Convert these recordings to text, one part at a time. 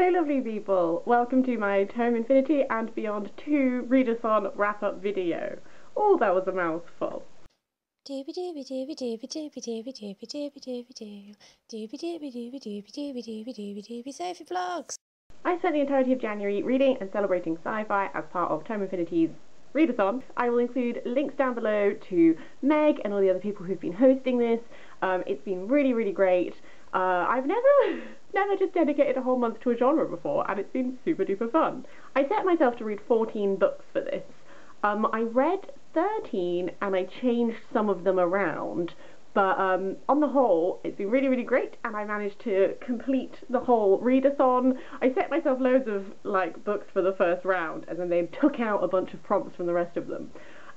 Hello lovely people, welcome to my Tome Infinity and Beyond 2 Readathon wrap-up video. Oh, that was a mouthful. Sophie vlogs. I spent the entirety of January reading and celebrating sci-fi as part of Tome Infinity's Readathon. I will include links down below to Meg and all the other people who've been hosting this. It's been really great. I've never just dedicated a whole month to a genre before, and it's been super duper fun. I set myself to read 14 books for this. I read 13 and I changed some of them around, but on the whole it's been really great, and I managed to complete the whole readathon. I set myself loads of books for the first round, and then they took out a bunch of prompts from the rest of them.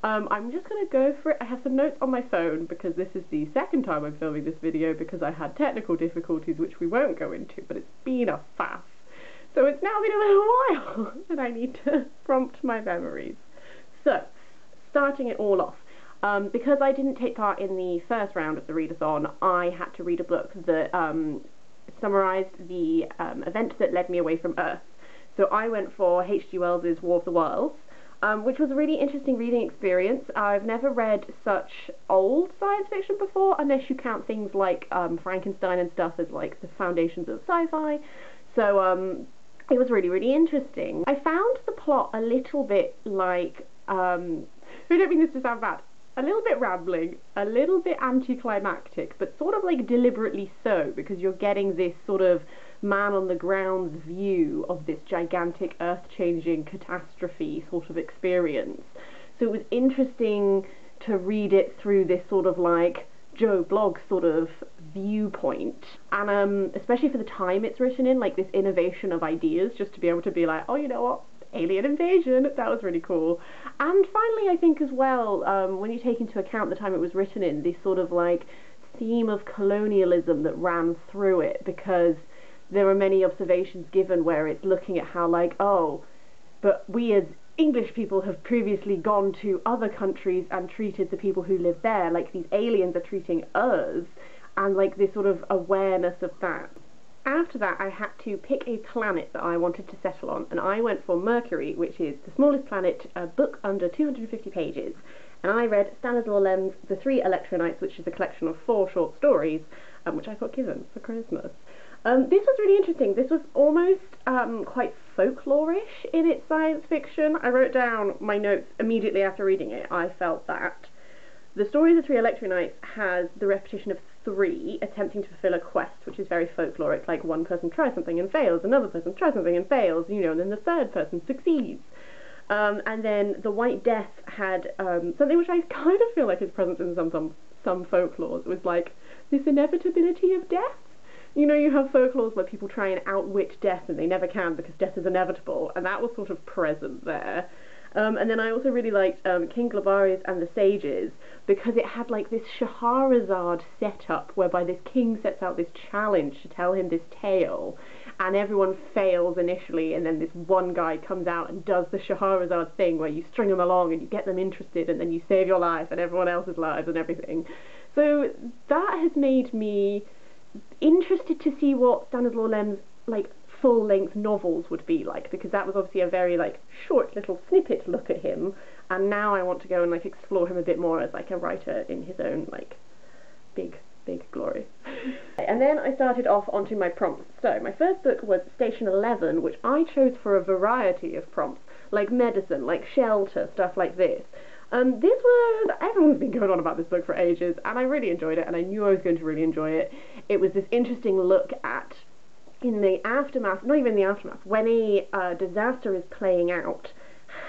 I'm just going to go for it. I have some notes on my phone because this is the second time I'm filming this video because I had technical difficulties which we won't go into, but it's been a faff. So it's now been a little while and I need to prompt my memories. So, starting it all off, because I didn't take part in the first round of the readathon, I had to read a book that summarised the event that led me away from Earth. So I went for H.G. Wells's War of the Worlds, which was a really interesting reading experience. I've never read such old science fiction before, unless you count things like Frankenstein and stuff as like the foundations of sci-fi. So it was really interesting. I found the plot a little bit like, I don't mean this to sound bad, a little bit rambling, a little bit anticlimactic, but sort of like deliberately so, because you're getting this sort of man on the ground view of this gigantic earth-changing catastrophe sort of experience. So it was interesting to read it through this sort of like Joe Blogg sort of viewpoint, and especially for the time it's written in, like this innovation of ideas, just to be able to be like, oh, you know what, alien invasion, that was really cool. And finally, I think as well, when you take into account the time it was written in, this sort of like theme of colonialism that ran through it, because there are many observations given where it's looking at how like, oh, but we as English people have previously gone to other countries and treated the people who live there like these aliens are treating us, and like this sort of awareness of that. After that, I had to pick a planet that I wanted to settle on, and I went for Mercury, which is the smallest planet, a book under 250 pages. And I read Stanislaw Lem's The Three Electroknights, which is a collection of 4 short stories, which I got given for Christmas. This was really interesting. This was almost quite folklore-ish in its science fiction. I wrote down my notes immediately after reading it. I felt that the story of the Three Electroknights has the repetition of 3 attempting to fulfill a quest, which is very folkloric, like one person tries something and fails, another person tries something and fails, you know, and then the third person succeeds. And then the White Death had something which I kind of feel like is present in some folklore. It was like this inevitability of death. You know, you have folklores where people try and outwit death and they never can because death is inevitable, and that was sort of present there. And then I also really liked King Glabaris and the Sages, because it had like this Scheherazade setup whereby this king sets out this challenge to tell him this tale, and everyone fails initially, and then this one guy comes out and does the Scheherazade thing where you string them along and you get them interested, and then you save your life and everyone else's lives and everything. So that has made me interested to see what Stanislaw Lem's like full-length novels would be like, because that was obviously a very like short little snippet look at him, and now I want to go and like explore him a bit more as like a writer in his own like big glory. And then I started off onto my prompts. So my first book was Station 11, which I chose for a variety of prompts, like medicine, like shelter, stuff like this. Everyone's been going on about this book for ages, and I really enjoyed it, and I knew I was going to really enjoy it. It was this interesting look at, in the aftermath, not even the aftermath, when a disaster is playing out,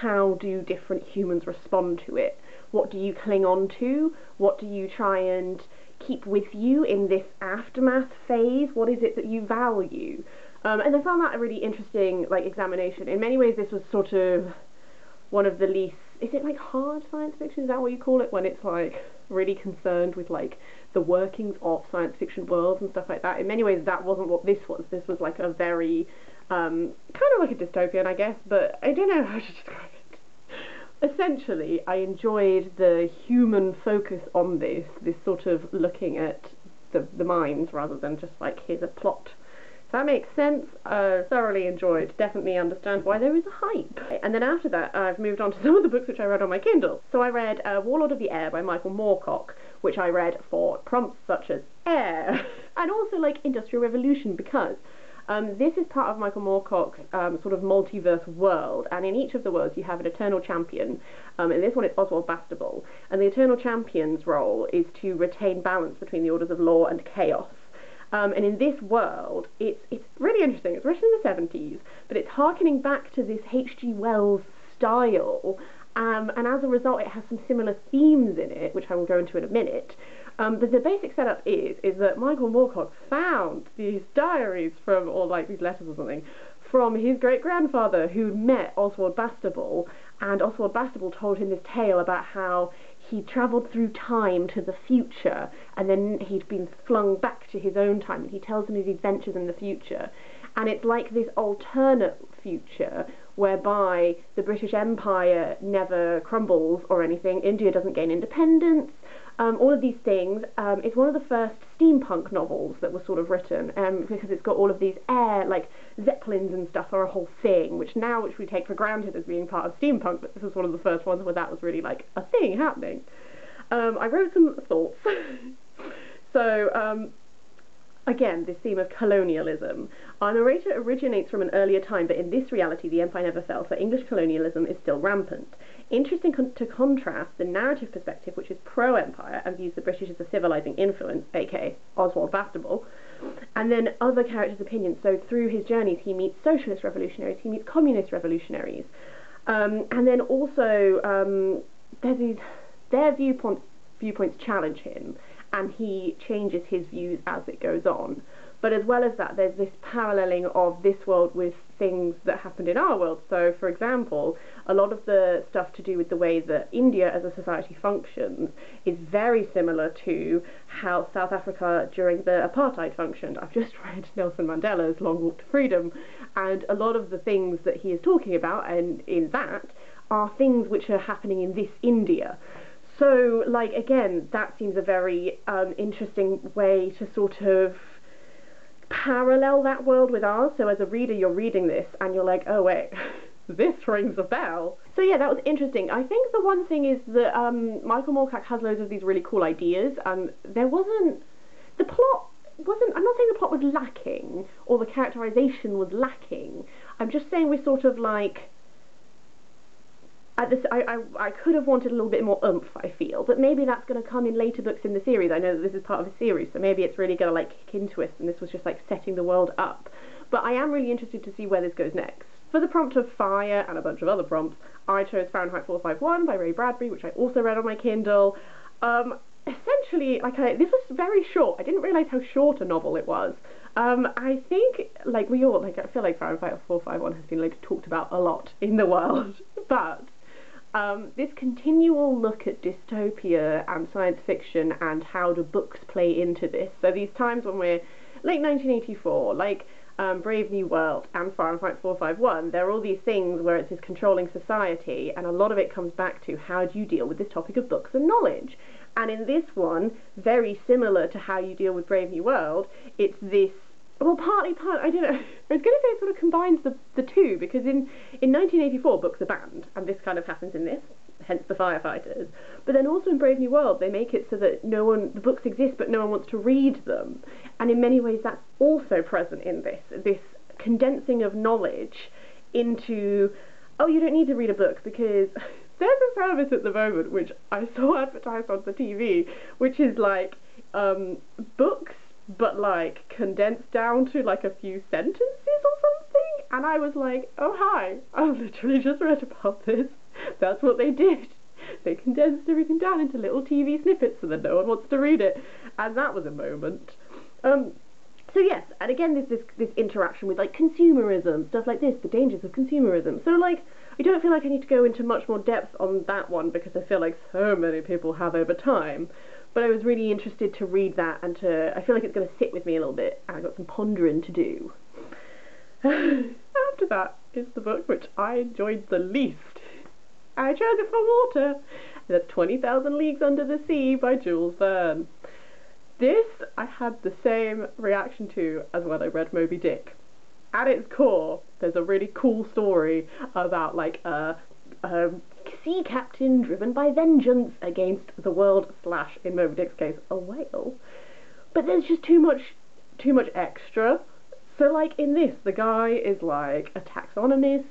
how do different humans respond to it? What do you cling on to? What do you try and keep with you in this aftermath phase? What is it that you value? And I found that a really interesting like examination. In many ways this was sort of one of the least, is it like hard science fiction, is that what you call it, when it's like really concerned with like the workings of science fiction worlds and stuff like that? In many ways that wasn't what this was. This was like a very kind of like a dystopian, I guess, but I don't know how to describe it. Essentially I enjoyed the human focus on this sort of looking at the minds rather than just like here's a plot That makes sense. Thoroughly enjoyed. Definitely understand why there was a hype. And then after that, I've moved on to some of the books which I read on my Kindle. So I read Warlord of the Air by Michael Moorcock, which I read for prompts such as air, and also like Industrial Revolution, because this is part of Michael Moorcock's sort of multiverse world, and in each of the worlds you have an Eternal Champion. In this one it's Oswald Bastable, and the Eternal Champion's role is to retain balance between the orders of law and chaos. And in this world, it's really interesting. It's written in the 70s, but it's harkening back to this H.G. Wells style, and as a result it has some similar themes in it, which I will go into in a minute. But the basic setup is that Michael Moorcock found these diaries from, or like these letters or something, from his great-grandfather who met Oswald Bastable, and Oswald Bastable told him this tale about how he travelled through time to the future, and then he'd been flung back to his own time, and he tells him his adventures in the future. And it's like this alternate future whereby the British Empire never crumbles or anything, India doesn't gain independence, all of these things. It's one of the first steampunk novels that was sort of written, because it's got all of these air, like zeppelins and stuff are a whole thing, which we take for granted as being part of steampunk, but this was one of the first ones where that was really like a thing happening. I wrote some thoughts. So, again, this theme of colonialism. Our narrator originates from an earlier time, but in this reality the empire never fell, so English colonialism is still rampant. Interesting to contrast the narrative perspective, which is pro-empire and views the British as a civilising influence, aka Oswald Bastable, and then other characters' opinions. So through his journeys he meets socialist revolutionaries, he meets communist revolutionaries, and then also their viewpoints challenge him, and he changes his views as it goes on. But as well as that, there's this paralleling of this world with things that happened in our world. So, for example, a lot of the stuff to do with the way that India as a society functions is very similar to how South Africa during the apartheid functioned. I've just read Nelson Mandela's Long Walk to Freedom, and a lot of the things that he is talking about, and in that, are things which are happening in this India. So, like, again, that seems a very interesting way to sort of parallel that world with ours. So as a reader you're reading this and you're like, oh wait, this rings a bell. So yeah, that was interesting. I think the one thing is that Michael Moorcock has loads of these really cool ideas. I'm not saying the plot was lacking or the characterization was lacking. I'm just saying we're sort of like, I could have wanted a little bit more oomph, I feel, but maybe that's going to come in later books in the series. I know that this is part of a series, so maybe it's really going to like kick into it, and this was just like setting the world up. But I am really interested to see where this goes next. For the prompt of fire and a bunch of other prompts, I chose Fahrenheit 451 by Ray Bradbury, which I also read on my Kindle. Essentially, this was very short. I didn't realise how short a novel it was. I think, like, I feel like Fahrenheit 451 has been like talked about a lot in the world, but this continual look at dystopia and science fiction and how do books play into this. So these times when we're late 1984, like Brave New World and Fahrenheit 451, there are all these things where it's this controlling society, and a lot of it comes back to how do you deal with this topic of books and knowledge. And in this one, very similar to how you deal with Brave New World, it's this, well, I don't know, I was going to say it sort of combines the two, because in 1984 books are banned, and this kind of happens in this, hence the firefighters. But then also in Brave New World they make it so that the books exist but no one wants to read them, and in many ways that's also present in this condensing of knowledge into, oh, you don't need to read a book, because there's a service at the moment which I saw advertised on the TV, which is like books but like condensed down to like a few sentences or something, and I was like, oh hi, I literally just read about this. That's what they did. They condensed everything down into little TV snippets so that no one wants to read it, and that was a moment. So yes, and again there's this interaction with like consumerism, stuff like this, the dangers of consumerism. So like, I don't feel like I need to go into much more depth on that one because I feel like so many people have over time. But I was really interested to read that, and I feel like it's going to sit with me a little bit, and I've got some pondering to do. After that is the book which I enjoyed the least. I chose it for water. That's 20,000 Leagues Under the Sea by Jules Verne. This I had the same reaction to as when I read Moby Dick. At its core, there's a really cool story about like a sea captain driven by vengeance against the world / in Moby Dick's case, a whale. But there's just too much extra. So like in this, the guy is like a taxonomist,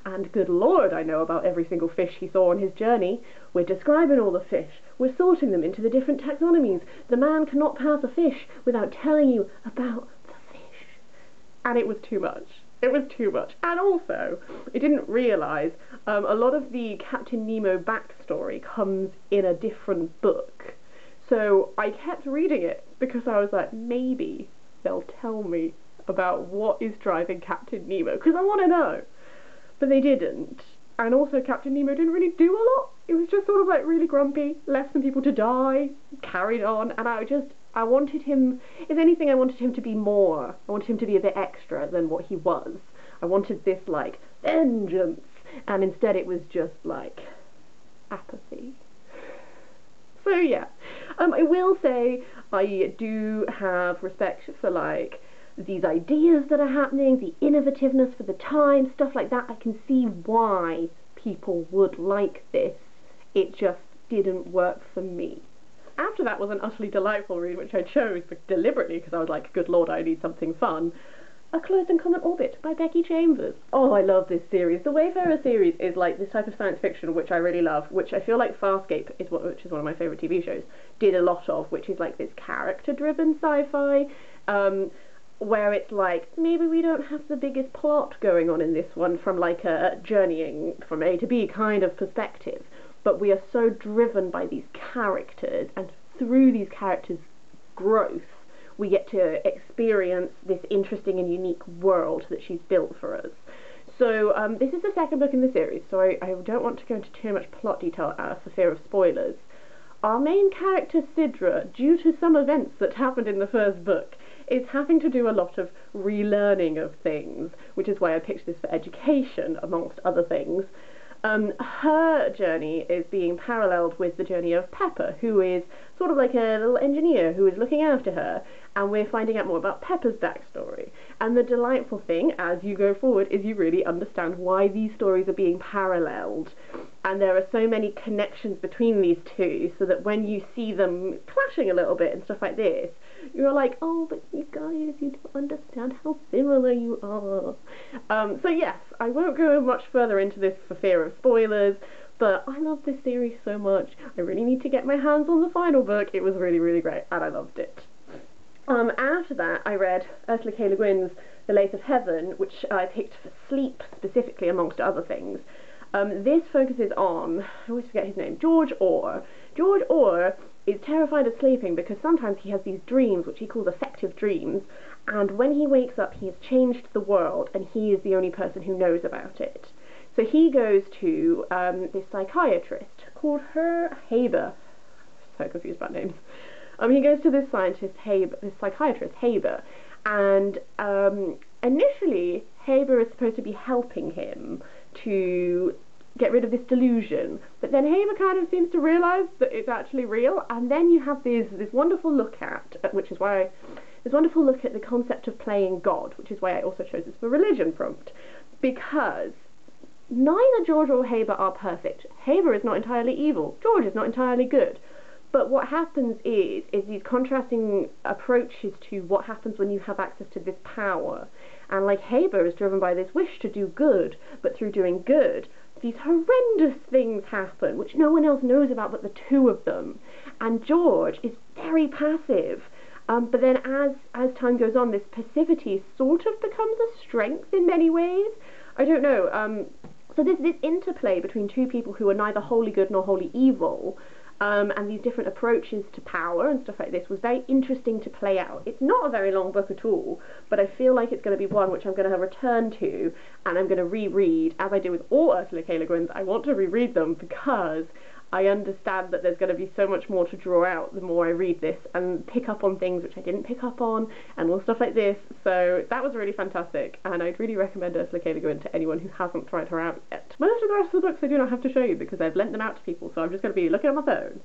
and good lord, I know about every single fish he saw on his journey. We're describing all the fish. We're sorting them into the different taxonomies. The man cannot pass a fish without telling you about the fish. And it was too much. It was too much. And also, I didn't realise a lot of the Captain Nemo backstory comes in a different book. So I kept reading it because I was like, maybe they'll tell me about what is driving Captain Nemo, because I want to know. But they didn't. And also Captain Nemo didn't really do a lot. It was just sort of like really grumpy, left some people to die, carried on, and I wanted him, if anything, I wanted him to be more. I wanted him to be a bit extra than what he was. I wanted this like vengeance, and instead it was just like apathy. So yeah, I will say I do have respect for like these ideas that are happening, the innovativeness for the time, stuff like that. I can see why people would like this. It just didn't work for me. After that was an utterly delightful read, which I chose deliberately because I was like, good lord, I need something fun. A Closed and Comet Orbit by Becky Chambers. Oh, I love this series. The Wayfarer series is like this type of science fiction which I really love, which I feel like Farscape is which is one of my favourite TV shows, did a lot of, which is like this character-driven sci-fi, where it's like, maybe we don't have the biggest plot going on in this one from like a journeying from A to B kind of perspective, but we are so driven by these characters, and through these characters' growth, we get to experience this interesting and unique world that she's built for us. So this is the second book in the series, so I don't want to go into too much plot detail for fear of spoilers. Our main character, Sidra, due to some events that happened in the first book, is having to do a lot of relearning of things, which is why I picked this for education, amongst other things. Her journey is being paralleled with the journey of Pepper, who is sort of like a little engineer who is looking after her, and we're finding out more about Pepper's backstory. And the delightful thing, as you go forward, is you really understand why these stories are being paralleled. And there are so many connections between these two, so that when you see them clashing a little bit and stuff like this, you're like, oh, but you guys, you don't understand how similar you are. So yes, I won't go much further into this for fear of spoilers, but I love this series so much. I really need to get my hands on the final book. It was really, really great, and I loved it. After that, I read Ursula K. Le Guin's The Lathe of Heaven, which I picked for sleep specifically, amongst other things. This focuses on, I always forget his name, George Orr. George Orr is terrified of sleeping because sometimes he has these dreams, which he calls affective dreams, and when he wakes up he has changed the world and he is the only person who knows about it. So he goes to this psychiatrist called Haber. So confused about names. He goes to this psychiatrist, Haber, and initially Haber is supposed to be helping him to get rid of this delusion, but then Haber kind of seems to realise that it's actually real, and then you have this wonderful look at, this wonderful look at the concept of playing God, which is why I also chose this for religion prompt, because neither George or Haber are perfect. Haber is not entirely evil, George is not entirely good. But what happens is these contrasting approaches to what happens when you have access to this power. And like Haber is driven by this wish to do good, but through doing good, these horrendous things happen, which no one else knows about but the two of them. And George is very passive. But then as time goes on, this passivity sort of becomes a strength in many ways. I don't know. So there's this interplay between two people who are neither wholly good nor wholly evil, and these different approaches to power and stuff like this was very interesting to play out. It's not a very long book at all, but I feel like it's going to be one which I'm going to return to, and I'm going to reread, as I do with all Ursula K. Le Guin's. I want to reread them because I understand that there's going to be so much more to draw out the more I read this, and pick up on things which I didn't pick up on, and all stuff like this. So that was really fantastic, and I'd really recommend Ursula K. Le Guin to anyone who hasn't tried her out yet. Most of the rest of the books I do not have to show you because I've lent them out to people, so I'm just going to be looking at my phone.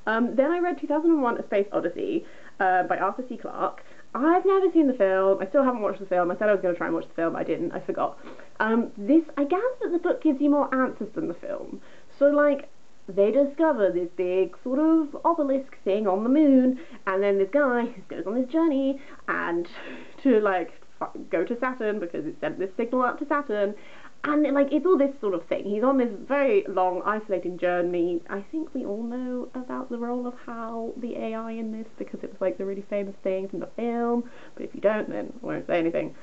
Then I read 2001: A Space Odyssey by Arthur C. Clarke. I've never seen the film. I still haven't watched the film. I said I was going to try and watch the film. I didn't. I forgot. I gather that the book gives you more answers than the film. So, like, they discover this big sort of obelisk thing on the moon, and then this guy who goes on this journey and to, like, go to Saturn because it sent this signal up to Saturn. And, like, it's all this sort of thing. He's on this very long, isolating journey. I think we all know about the role of HAL, the AI in this, because it was, like, the really famous thing from the film. But if you don't, then I won't say anything.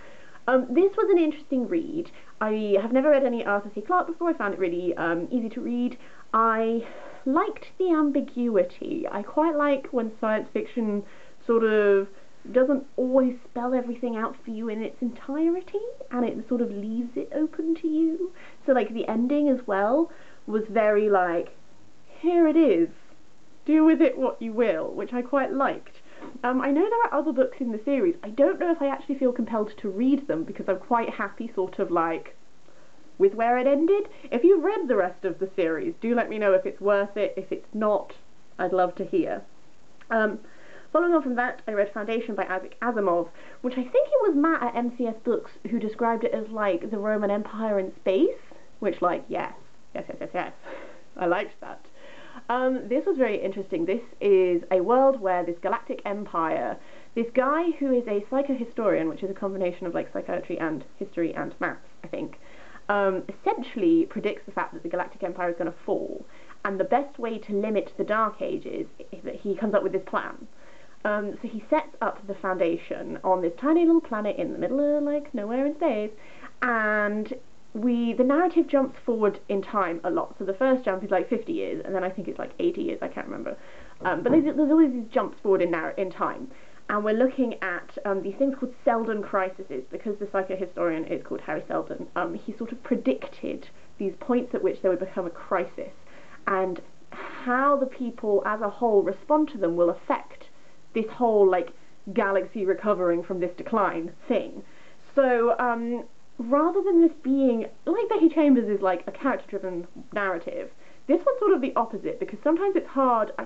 This was an interesting read. I have never read any Arthur C. Clarke before. I found it really easy to read. I liked the ambiguity. I quite like when science fiction sort of doesn't always spell everything out for you in its entirety, and it sort of leaves it open to you. So, like, the ending as well was very like, here it is, do with it what you will, which I quite liked. I know there are other books in the series. I don't know if I actually feel compelled to read them, because I'm quite happy sort of like with where it ended. If you've read the rest of the series, do let me know if it's worth it. If it's not, I'd love to hear. Following on from that, I read Foundation by Asimov, which I think it was Matt at MCS Books who described it as, like, the Roman Empire in space, which, like, yes. I liked that. This was very interesting. This is a world where this galactic empire, this guy who is a psychohistorian, which is a combination of, like, psychiatry and history and maths, I think, essentially predicts the fact that the galactic empire is going to fall, and the best way to limit the Dark Ages is that he comes up with this plan. So he sets up the Foundation on this tiny little planet in the middle of, like, nowhere in space, and the narrative jumps forward in time a lot. So the first jump is like 50 years, and then I think it's like 80 years, I can't remember. But there's always these jumps forward in time, and we're looking at these things called Selden crises, because the psychohistorian is called Harry Selden. He sort of predicted these points at which there would become a crisis, and how the people as a whole respond to them will affect this whole, like, galaxy recovering from this decline thing. So, rather than this being, like Becky Chambers is, like, a character-driven narrative, this one's sort of the opposite, because sometimes it's hard. I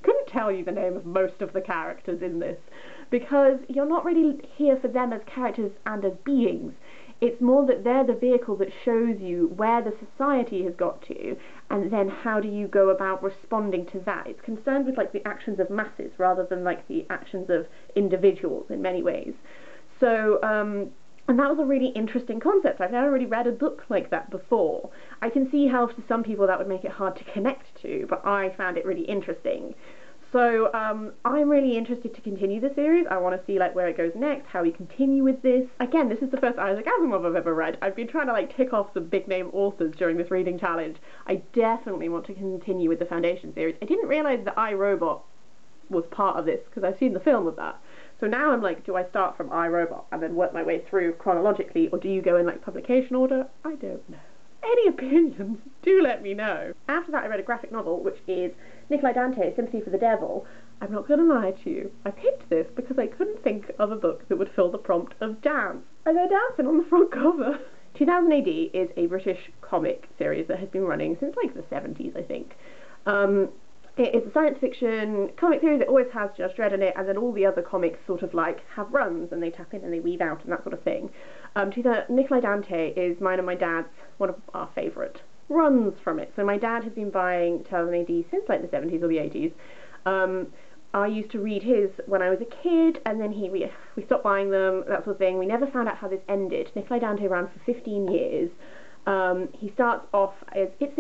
couldn't tell you the name of most of the characters in this, because you're not really here for them as characters and as beings. It's more that they're the vehicle that shows you where the society has got to, and then how do you go about responding to that. It's concerned with, like, the actions of masses rather than, like, the actions of individuals in many ways. So, and that was a really interesting concept. I've never really read a book like that before. I can see how for some people that would make it hard to connect to, but I found it really interesting. So I'm really interested to continue the series. I want to see, like, where it goes next, how we continue with this. Again, this is the first Isaac Asimov I've ever read. I've been trying to, like, tick off some big name authors during this reading challenge. I definitely want to continue with the Foundation series. I didn't realise that I, Robot was part of this, because I've seen the film of that. So now I'm like, do I start from I, Robot and then work my way through chronologically, or do you go in, like, publication order? I don't know. Any opinions, do let me know. After that I read a graphic novel, which is Nikolai Dante, Sympathy for the Devil. I'm not going to lie to you, I picked this because I couldn't think of a book that would fill the prompt of dance, and they're dancing on the front cover. 2000 AD is a British comic series that has been running since, like, the 70s, I think. It is a science fiction comic series. It always has Judge Dredd in it, and then all the other comics sort of, like, have runs, and they tap in and they weave out and that sort of thing. Nikolai Dante is mine and my dad's one of our favourite runs from it. So my dad has been buying 2000 AD since, like, the 70s or the 80s. I used to read his when I was a kid, and then we stopped buying them, that sort of thing. We never found out how this ended. Nikolai Dante ran for 15 years. He starts off as, it's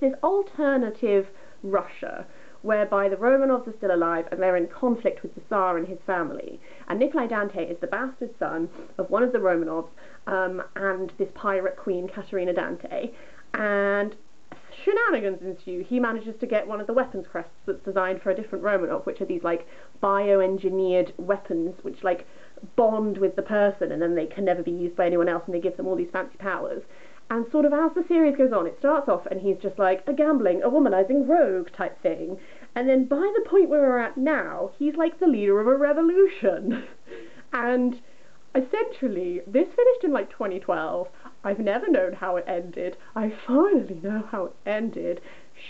this alternative Russia, whereby the Romanovs are still alive and they're in conflict with the Tsar and his family. And Nikolai Dante is the bastard son of one of the Romanovs and this pirate queen, Katerina Dante. And shenanigans ensue. He manages to get one of the weapons crests that's designed for a different Romanov, which are these, like, bioengineered weapons which, like, bond with the person and then they can never be used by anyone else, and they give them all these fancy powers. And sort of as the series goes on, it starts off and he's just like a gambling, a womanizing rogue type thing. And then by the point where we're at now, he's like the leader of a revolution. And essentially, this finished in, like, 2012. I've never known how it ended. I finally know how it ended.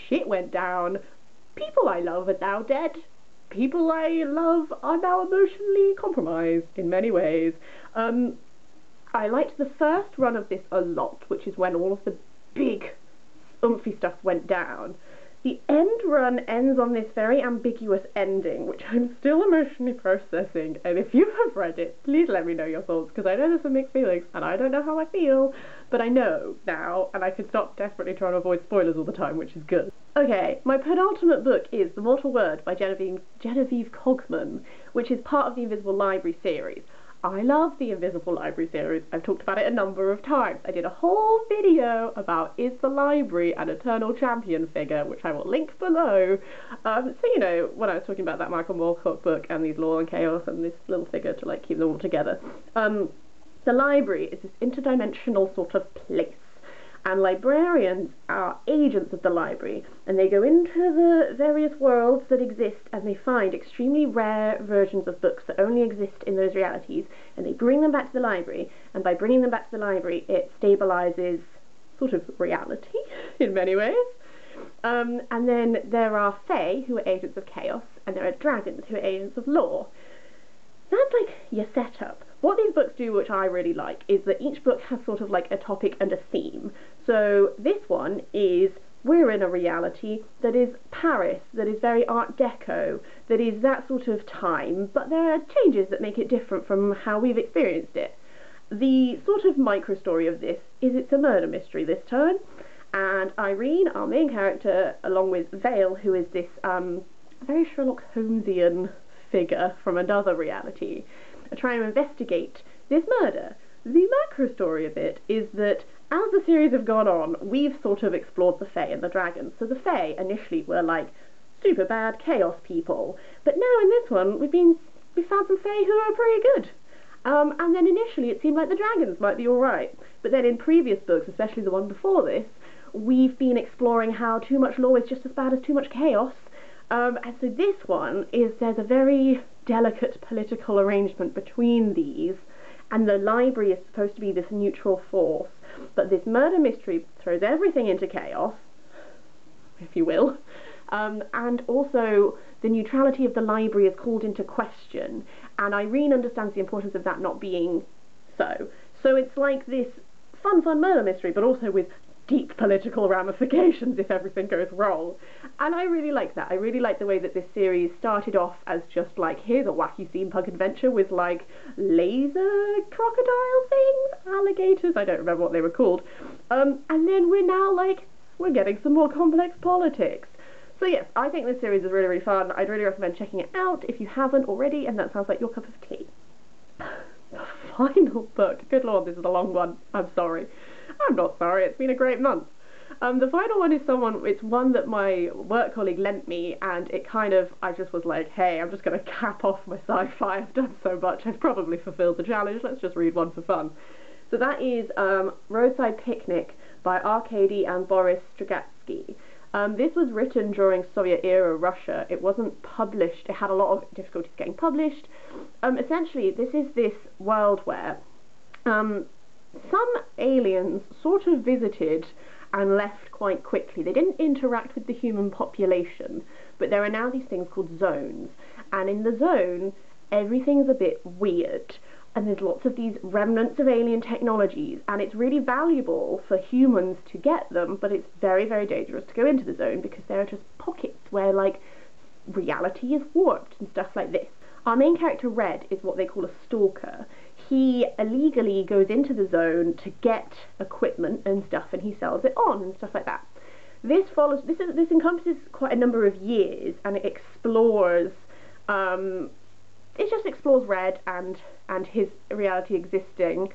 Shit went down. People I love are now dead. People I love are now emotionally compromised in many ways. I liked the first run of this a lot, which is when all of the big oomphy stuff went down. The end run ends on this very ambiguous ending, which I'm still emotionally processing, and if you have read it, please let me know your thoughts, because I know there's some mixed feelings, and I don't know how I feel, but I know now, and I can stop desperately trying to avoid spoilers all the time, which is good. Okay, my penultimate book is The Mortal Word by Genevieve Cogman, which is part of the Invisible Library series. I love the Invisible Library series. I've talked about it a number of times. I did a whole video about is the library an eternal champion figure, which I will link below. So you know, when I was talking about that Michael Moorcock book and these Law and Chaos and this little figure to like keep them all together. The library is this interdimensional sort of place. And librarians are agents of the library, and they go into the various worlds that exist and they find extremely rare versions of books that only exist in those realities, and they bring them back to the library, and by bringing them back to the library it stabilizes sort of reality in many ways. And then there are Fae, who are agents of chaos, and there are dragons, who are agents of law. That's like your setup. What these books do, which I really like, is that each book has sort of like a topic and a theme. So this one is, we're in a reality that is Paris, that is very Art Deco, that is that sort of time, but there are changes that make it different from how we've experienced it. The sort of micro story of this is it's a murder mystery this time, and Irene, our main character, along with Vale, who is this very Sherlock Holmesian figure from another reality, are trying to investigate this murder. The macro story of it is that as the series have gone on, we've sort of explored the Fae and the dragons. So the Fae initially were like super bad chaos people, but now in this one we've found some Fae who are pretty good. And then initially it seemed like the dragons might be alright, but then in previous books, especially the one before this, we've been exploring how too much law is just as bad as too much chaos. And so this one there's a very delicate political arrangement between these, and the library is supposed to be this neutral force, but this murder mystery throws everything into chaos, if you will, and also the neutrality of the library is called into question, and Irene understands the importance of that not being so. So it's like this fun murder mystery, but also with deep political ramifications if everything goes wrong. And I really like that. I really like the way that this series started off as just like, here's a wacky steampunk adventure with like laser crocodile things, alligators, I don't remember what they were called, and then we're now like, we're getting some more complex politics. So yes, I think this series is really, really fun. I'd really recommend checking it out if you haven't already, and that sounds like your cup of tea. The final book, good lord, this is a long one, I'm sorry. I'm not sorry, it's been a great month. The final one is it's one that my work colleague lent me, and it kind of, I just was like, hey, I'm just going to cap off my sci-fi, I've done so much, I've probably fulfilled the challenge, let's just read one for fun. So that is Roadside Picnic by Arkady and Boris Strugatsky. This was written during Soviet-era Russia. It wasn't published, it had a lot of difficulties getting published. Essentially, this is this world where some aliens sort of visited and left quite quickly. They didn't interact with the human population, but there are now these things called zones, and in the zone everything's a bit weird, and there's lots of these remnants of alien technologies, and it's really valuable for humans to get them, but it's very, very dangerous to go into the zone because there are just pockets where like reality is warped and stuff like this. Our main character, Red, is what they call a stalker. He illegally goes into the zone to get equipment and stuff, and he sells it on and stuff like that. This encompasses quite a number of years, and it explores Red and his reality existing.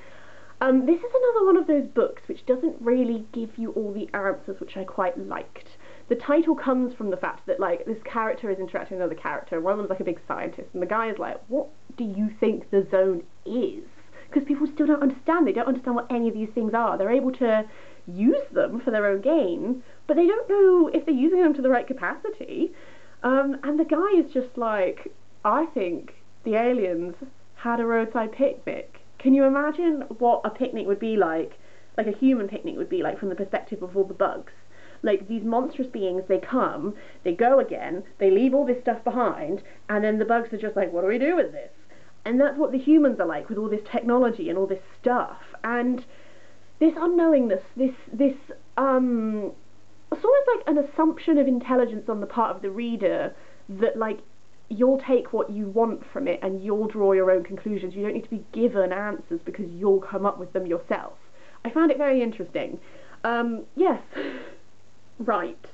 This is another one of those books which doesn't really give you all the answers, which I quite liked. The title comes from the fact that like this character is interacting with another character, and one of them's like a big scientist, and the guy is like, what do you think the zone is? Because people still don't understand. They don't understand what any of these things are. They're able to use them for their own gain, but they don't know if they're using them to the right capacity. And the guy is just like, I think the aliens had a roadside picnic. Can you imagine what a picnic would be like a human picnic would be like from the perspective of all the bugs? Like, these monstrous beings, they come, they go again, they leave all this stuff behind, and then the bugs are just like, what do we do with this? And that's what the humans are like with all this technology and all this stuff. And this unknowingness, this sort of like an assumption of intelligence on the part of the reader that, like, you'll take what you want from it and you'll draw your own conclusions. You don't need to be given answers because you'll come up with them yourself. I found it very interesting. Yes. Right.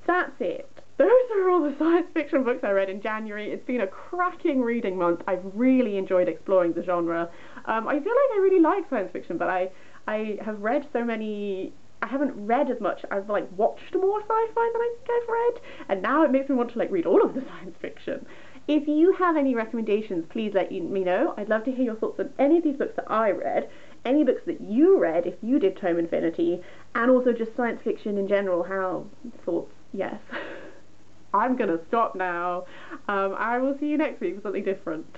That's it. Those are all the science fiction books I read in January. It's been a cracking reading month. I've really enjoyed exploring the genre. I feel like I really like science fiction, but I have read so many... I haven't read as much. I've, like, watched more sci-fi than I think I've read, and now it makes me want to, like, read all of the science fiction. If you have any recommendations, please let me know. I'd love to hear your thoughts on any of these books that I read, any books that you read if you did Tome Infinity, and also just science fiction in general, how thoughts, yes. I'm gonna stop now. I will see you next week for something different.